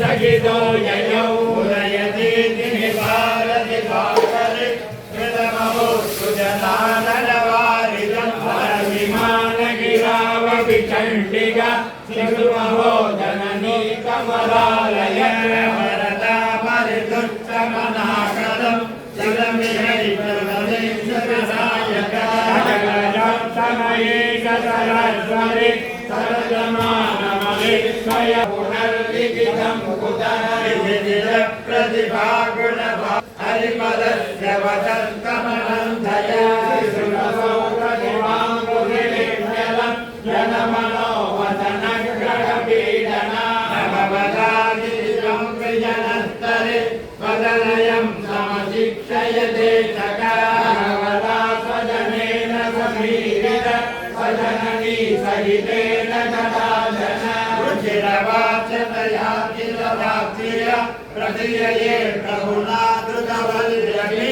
सखितो ययौ उदयति भारति भागरि कृतमहो सुजनाननवारिजं विमानगिरावपि चण्डिका शिशुमहो जननी कमलालय वरदा परिदुष्टमनाकरं शिरमिहैप्रदेशविनायका समये सरस्वरि सरजमानमलिक्षय पुनर्लिखितं प्रतिभागुणभा हरिपदस्य वचन्तमनन्धया सुरसौप्रतिमाङ्गुलिङ्गलं जनमनोवचनग्रहपीडना भवदादिजं प्रियनस्तरे वदनयं समशिक्षयते चकारवदा स्वजनेन समीरित स्वजननी सहितेन कदाचन रुचिरवाचतया किलवाक्य प्रतियये प्रभुना धृतवल्लभी